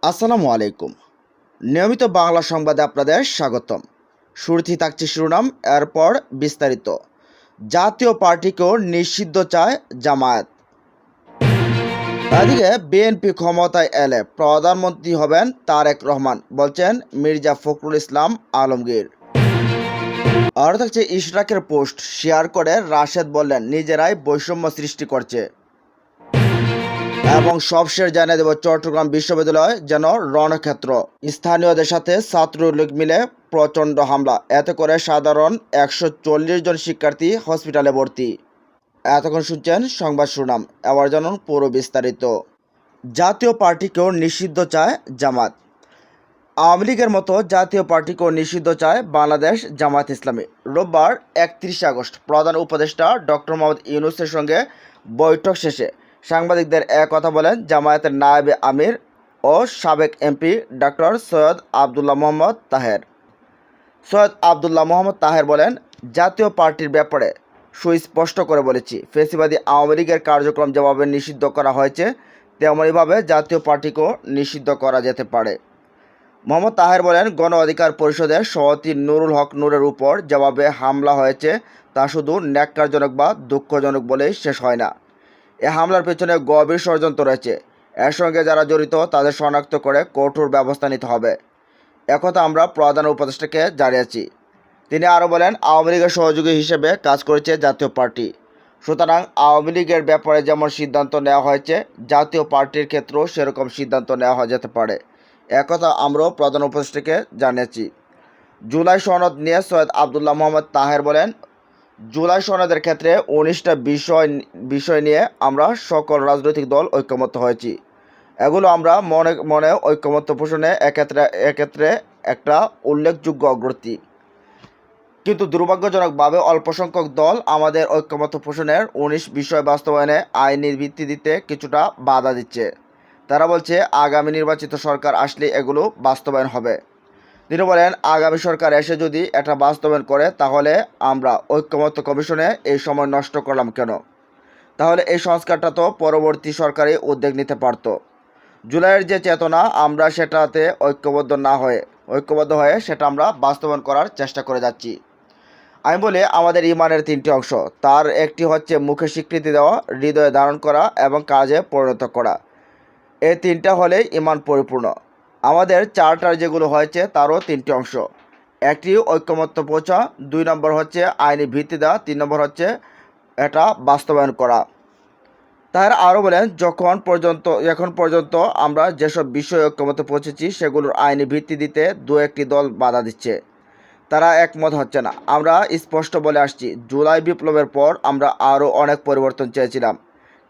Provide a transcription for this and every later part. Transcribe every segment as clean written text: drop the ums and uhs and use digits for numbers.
আসসালামু আলাইকুম। নিয়মিত বাংলা সংবাদে আপনাদের স্বাগতম। শুরুতেই থাকছে শিরোনাম, এরপর বিস্তারিত। জাতীয় পার্টিকেও নিষিদ্ধ চায় জামায়াত। এদিকে বিএনপি ক্ষমতায় এলে প্রধানমন্ত্রী হবেন তারেক রহমান, বলছেন মির্জা ফখরুল ইসলাম আলমগীর। আর থাকছে ইশরাকের পোস্ট শেয়ার করে রাশেদ বললেন নিজেরাই বৈষম্য সৃষ্টি করছে। এবং সবশেষ জানিয়ে দেব, চট্টগ্রাম বিশ্ববিদ্যালয় যেন রণক্ষেত্র, স্থানীয়দের সাথে ছাত্রলীগ মিলে প্রচণ্ড হামলা, এতে করে সাধারণ 140 জন শিক্ষার্থী হসপিটালে ভর্তি। এতক্ষণ শুনছেন সংবাদ শিরোনাম, এবার জানুন পুরো বিস্তারিত। জাতীয় পার্টিকেও নিষিদ্ধ চায় জামাত। আওয়ামী লীগের মতো জাতীয় পার্টিকেও নিষিদ্ধ চায় বাংলাদেশ জামায়াত ইসলামী। রোববার 31 আগস্ট প্রধান উপদেষ্টা ডক্টর মোহাম্মদ ইউনূসের সঙ্গে বৈঠক শেষে সাংবাদিকদের কথা বলেন জামায়াতের নায়েবে আমির ও সাবেক এমপি ডক্টর সৈয়দ আবদুল্লাহ মোহাম্মদ তাহের। বলেন, জাতীয় পার্টির ব্যাপারে সুস্পষ্ট করে বলেছি, ফ্যাসিবাদী আওয়ামী লীগের কার্যক্রম যেভাবে নিষিদ্ধ করা হয়েছে তেমনইভাবে জাতীয় পার্টিকেও নিষিদ্ধ করা যেতে পারে। মোহাম্মদ তাহের বলেন, গণ অধিকার পরিষদের সভাপতি নুরুল হক নূরের উপর যেভাবে হামলা হয়েছে তা শুধু ন্যাক্কারজনক বা দুঃখজনক বলেই শেষ হয় না। এ হামলার পেছনে গভীর ষড়যন্ত্র রয়েছে। এর সঙ্গে যারা জড়িত তাদের শনাক্ত করে কঠোর ব্যবস্থা নিতে হবে, একথা আমরা প্রধান উপদেষ্টাকে জানিয়েছি। তিনি আরও বলেন, আওয়ামী লীগের সহযোগী হিসেবে কাজ করেছে জাতীয় পার্টি, সুতরাং আওয়ামী লীগের ব্যাপারে যেমন সিদ্ধান্ত নেওয়া হয়েছে জাতীয় পার্টির ক্ষেত্রেও সেরকম সিদ্ধান্ত নেওয়া যেতে পারে, একথা আমরাও প্রধান উপদেষ্টাকে জানিয়েছি। জুলাই সনদ নিয়ে সৈয়দ আবদুল্লাহ মোহাম্মদ তাহের বলেন, জুলাই সনদের ক্ষেত্রে 19টা বিষয় নিয়ে আমরা সকল রাজনৈতিক দল ঐক্যমত্য হয়েছি। এগুলো আমরা মনে মনে ঐক্যমত্য পোষণে এক্ষেত্রে একটা উল্লেখযোগ্য অগ্রগতি। কিন্তু দুর্ভাগ্যজনকভাবে অল্প সংখ্যক দল আমাদের ঐক্যমত্য পোষণের 19 বিষয় বাস্তবায়নে আইনি ভিত্তি দিতে কিছুটা বাধা দিচ্ছে। তারা বলছে আগামী নির্বাচিত সরকার আসলে এগুলো বাস্তবায়ন হবে। তিনি বলেন, আগামী সরকার এসে যদি এটা বাস্তবায়ন করে তাহলে আমরা ঐক্যমত্য কমিশনে এই সময় নষ্ট করলাম কেন? তাহলে এই সংস্কারটা তো পরবর্তী সরকারই উদ্যোগ নিতে পারত। জুলাইয়ের যে চেতনা, আমরা সেটাতে ঐক্যবদ্ধ হয়ে সেটা আমরা বাস্তবায়ন করার চেষ্টা করে যাচ্ছি। আমি বলি, আমাদের ইমানের 3টি অংশ, তার একটি হচ্ছে মুখে স্বীকৃতি দেওয়া, হৃদয়ে ধারণ করা এবং কাজে পরিণত করা। এই 3টা হলেই ইমান পরিপূর্ণ। আমাদের চার্টার যেগুলো হয়েছে তারও 3টি অংশ। একটি ঐক্যমত্য পৌঁছা, 2 নম্বর হচ্ছে আইনি ভিত্তি দেওয়া, 3 নম্বর হচ্ছে এটা বাস্তবায়ন করা। তারা আরও বলেন, এখন পর্যন্ত আমরা যেসব বিষয়ে ঐক্যমতে পৌঁছেছি সেগুলোর আইনি ভিত্তি দিতে 2-1টি দল বাধা দিচ্ছে, তারা একমত হচ্ছে না। আমরা স্পষ্ট বলে আসছি, জুলাই বিপ্লবের পর আমরা আরও অনেক পরিবর্তন চেয়েছিলাম,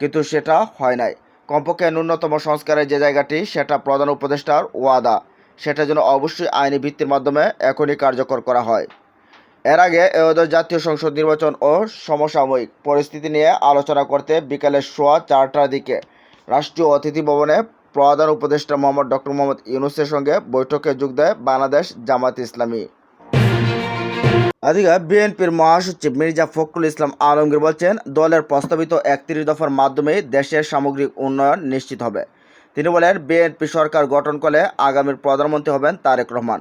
কিন্তু সেটা হয় নাই। কমপক্ষে ন্যূনতম সংস্কারের যে জায়গাটি, সেটা প্রধান উপদেষ্টার ওয়াদা, সেটা যেন অবশ্যই আইনি ভিত্তির মাধ্যমে এখনই কার্যকর করা হয়। এর আগে জাতীয় সংসদ নির্বাচন ও সমসাময়িক পরিস্থিতি নিয়ে আলোচনা করতে বিকালে 4:15টার দিকে রাষ্ট্রীয় অতিথি ভবনে প্রধান উপদেষ্টা ডক্টর মোহাম্মদ ইউনূসের সঙ্গে বৈঠকে যোগ দেয় বাংলাদেশ জামায়াত ইসলামী। এদিকে বিএনপির মহাসচিব মির্জা ফখরুল ইসলাম আলমগীর বলছেন, দলের প্রস্তাবিত 31 দফার মাধ্যমেই দেশের সামগ্রিক উন্নয়ন নিশ্চিত হবে। তিনি বলেন, বিএনপি সরকার গঠন করলে আগামীর প্রধানমন্ত্রী হবেন তারেক রহমান।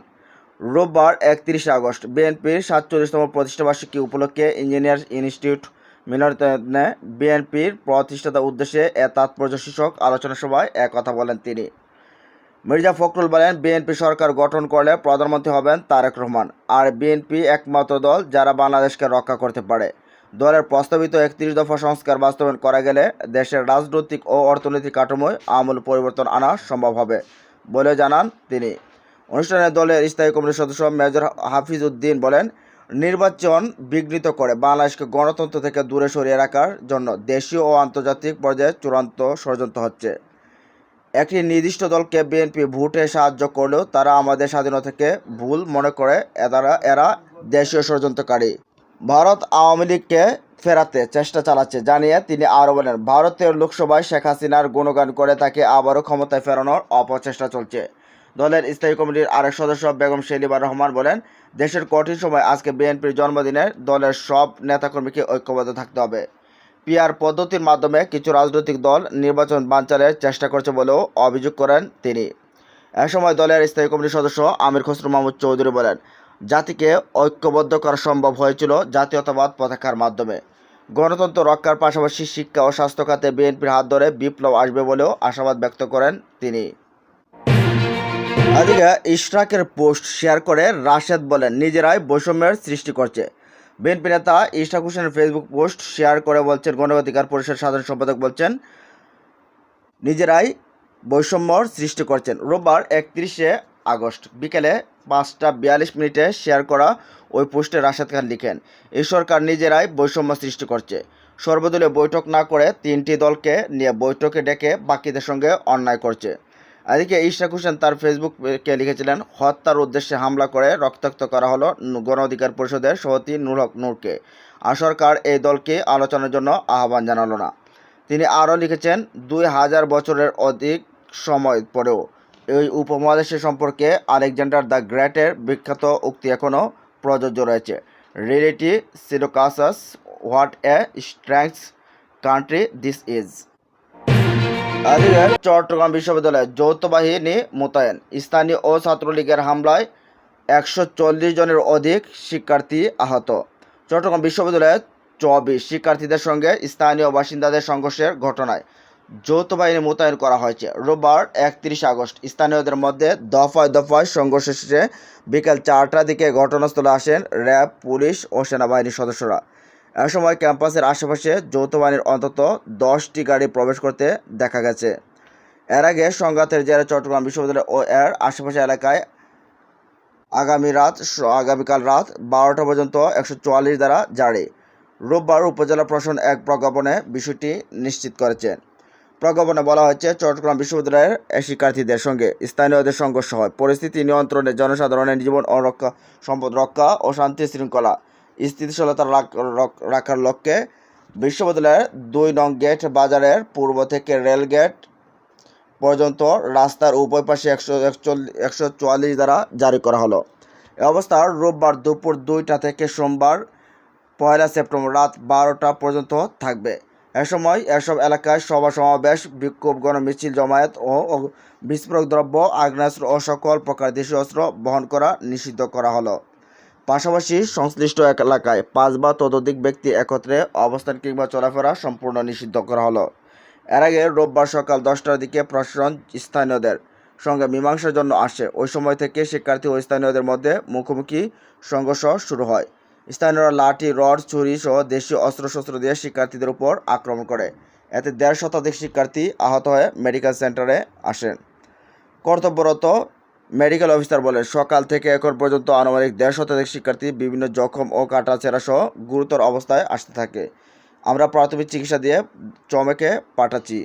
রোববার 31 আগস্ট বিএনপির 47তম প্রতিষ্ঠাবার্ষিকী উপলক্ষে ইঞ্জিনিয়ার্স ইনস্টিটিউট মিলনায়তনে বিএনপির প্রতিষ্ঠাতা উদ্দেশ্যে তাৎপর্য শীর্ষক আলোচনা সভায় কথা বলেন তিনি। মির্জা ফখরুল বলেন, বিএনপি সরকার গঠন করলে প্রধানমন্ত্রী হবেন তারেক রহমান, আর বিএনপি একমাত্র দল যারা বাংলাদেশকে রক্ষা করতে পারে। দলের প্রস্তাবিত 31 দফা সংস্কার বাস্তবায়ন করা গেলে দেশের রাজনৈতিক ও অর্থনৈতিক কাঠামোয় আমূল পরিবর্তন আনা সম্ভব হবে বলে জানান তিনি। অনুষ্ঠানে দলের স্থায়ী কমিটির সদস্য মেজর হাফিজ উদ্দিন বলেন, নির্বাচন বিঘ্নিত করে বাংলাদেশকে গণতন্ত্র থেকে দূরে সরিয়ে রাখার জন্য দেশীয় ও আন্তর্জাতিক পর্যায়ে চূড়ান্ত ষড়যন্ত্র হচ্ছে। একটি নির্দিষ্ট দলকে বিএনপি ভোটে সাহায্য করলেও তারা আমাদের স্বাধীনতাকে ভুল মনে করে, এরা দেশীয় ষড়যন্ত্রকারী। ভারত আওয়ামী লীগকে ফেরাতে চেষ্টা চালাচ্ছে জানিয়ে তিনি আরও বলেন, ভারতের লোকসভায় শেখ হাসিনার গুণগান করে তাকে আবারও ক্ষমতায় ফেরানোর অপচেষ্টা চলছে। দলের স্থায়ী কমিটির আরেক সদস্য বেগম সেলিমা রহমান বলেন, দেশের কঠিন সময় আজকে বিএনপির জন্মদিনে দলের সব নেতাকর্মীকে ঐক্যবদ্ধ থাকতে হবে। পিআর পদ্ধতির মাধ্যমে কিছু রাজনৈতিক দল নির্বাচন বানচালের চেষ্টা করছে বলেও অভিযোগ করেন তিনি। এ সময় দলের স্থায়ী কমিটির সদস্য আমির খসরু মাহমুদ চৌধুরী বলেন, জাতিকে ঐক্যবদ্ধ করা সম্ভব হয়েছিল জাতীয়তাবাদ পতাকার মাধ্যমে। গণতন্ত্র রক্ষার পাশাপাশি শিক্ষা ও স্বাস্থ্য খাতে বিএনপির হাত ধরে বিপ্লব আসবে বলেও আশাবাদ ব্যক্ত করেন তিনি। এদিকে ইশরাকের পোস্ট শেয়ার করে রাশেদ বলেন, নিজেরাই বৈষম্যের সৃষ্টি করছে। বিএনপি নেতা ইশরাক হোসেনের ফেসবুক পোস্ট শেয়ার করে বলছেন, গণ অধিকার পরিষদ সাধারণ সম্পাদক বলছেন, নিজেরাই বৈষম্যর সৃষ্টি করছেন। রোববার 31শে আগস্ট বিকেলে 5টা 42 মিনিটে শেয়ার করা ওই পোস্টে রাশেদ খান লিখেন, এই সরকার নিজেরাই বৈষম্য সৃষ্টি করছে। সর্বদলীয় বৈঠক না করে 3টি দলকে নিয়ে বৈঠকে ডেকে বাকিদের সঙ্গে অন্যায় করছে। এদিকে ইশরাক হোসেন তার ফেসবুকে লিখেছিলেন, হত্যার উদ্দেশ্যে হামলা করে রক্তাক্ত করা হলো গণ অধিকার পরিষদের সভাপতি নূর হক নূরকে, আর সরকার এই দলকে আলোচনার জন্য আহ্বান জানালো না। তিনি আরও লিখেছেন, 2000 বছরের অধিক সময় পরেও এই উপমহাদেশের সম্পর্কে আলেকজান্ডার দ্য গ্রেটের বিখ্যাত উক্তি এখনও প্রযোজ্য রয়েছে, রিয়েলিটি সিলোকাসাস, what a strength country this is. Chittagong বিশ্ববিদ্যালয়ে যৌথ বাহিনী মোতায়েন, স্থানীয় ও ছাত্রলীগের হামলায় 140 জনের অধিক শিক্ষার্থী আহত। চট্টগ্রাম বিশ্ববিদ্যালয়ে 24 শিক্ষার্থীদের সঙ্গে স্থানীয় বাসিন্দাদের সংঘর্ষের ঘটনায় যৌথ বাহিনী মোতায়েন করা হয়েছে। রোববার 31 আগস্ট স্থানীয়দের মধ্যে দফায় দফায় সংঘর্ষ শেষে বিকেল 4টার দিকে ঘটনাস্থলে আসেন র্যাব, পুলিশ ও সেনাবাহিনীর সদস্যরা। এ সময় ক্যাম্পাসের আশেপাশে যৌথ বাহিনীর অন্তত 10টি গাড়ি প্রবেশ করতে দেখা গেছে। এর আগে সংঘাতের জেরে চট্টগ্রাম বিশ্ববিদ্যালয় ও এর আশেপাশে এলাকায় আগামীকাল রাত 12টা পর্যন্ত 144 ধারা জারি। রোববার উপজেলা প্রশাসন এক প্রজ্ঞাপনে বিষয়টি নিশ্চিত করেছে। প্রজ্ঞাপনে বলা হয়েছে, চট্টগ্রাম বিশ্ববিদ্যালয়ের শিক্ষার্থীদের সঙ্গে স্থানীয়দের সংঘর্ষ হয়। পরিস্থিতি নিয়ন্ত্রণে জনসাধারণের জীবন ও সম্পদ রক্ষা ও শান্তি শৃঙ্খলা স্থিতিশীলতা রাখার লক্ষ্যে বিশ্ববিদ্যালয়ের 2 নং গেট বাজারের পূর্ব থেকে রেল গেট পর্যন্ত রাস্তার উভয় পাশে 144 ধারা জারি করা হলো। এ অবস্থায় রোববার দুপুর 2টা থেকে সোমবার 1 সেপ্টেম্বর রাত 12টা পর্যন্ত থাকবে। এ সময় এসব এলাকায় সভা সমাবেশ, বিক্ষোভ, গণমিছিল, জমায়েত ও বিস্ফোরক দ্রব্য, আগ্নেয়াস্ত্র ও সকল প্রকার দেশীয় অস্ত্র বহন করা নিষিদ্ধ করা হলো। পাশাপাশি সংশ্লিষ্ট এলাকায় 5 বা ততোধিক ব্যক্তি একত্রে অবস্থান কিংবা চলাফেরা সম্পূর্ণ নিষিদ্ধ করা হলো। এর আগে রোববার সকাল 10টার দিকে প্রশাসন স্থানীয়দের সঙ্গে মীমাংসার জন্য আসে। ওই সময় থেকে শিক্ষার্থী ও স্থানীয়দের মধ্যে মুখোমুখি সংঘর্ষ শুরু হয়। স্থানীয়রা লাঠি, রড, ছুরি সহ দেশীয় অস্ত্রশস্ত্র দিয়ে শিক্ষার্থীদের উপর আক্রমণ করে। এতে 1.5 শতাধিক শিক্ষার্থী আহত হয়ে মেডিকেল সেন্টারে আসেন। কর্তব্যরত মেডিকেল অফিসার বলেন, সকাল থেকে এখন পর্যন্ত আনুমানিক 1.5 শতাধিক শিক্ষার্থী বিভিন্ন জখম ও কাটাছেঁড়া সহ গুরুতর অবস্থায় আসতে থাকে। আমরা প্রাথমিক চিকিৎসা দিয়ে চমেকে পাঠাচ্ছি।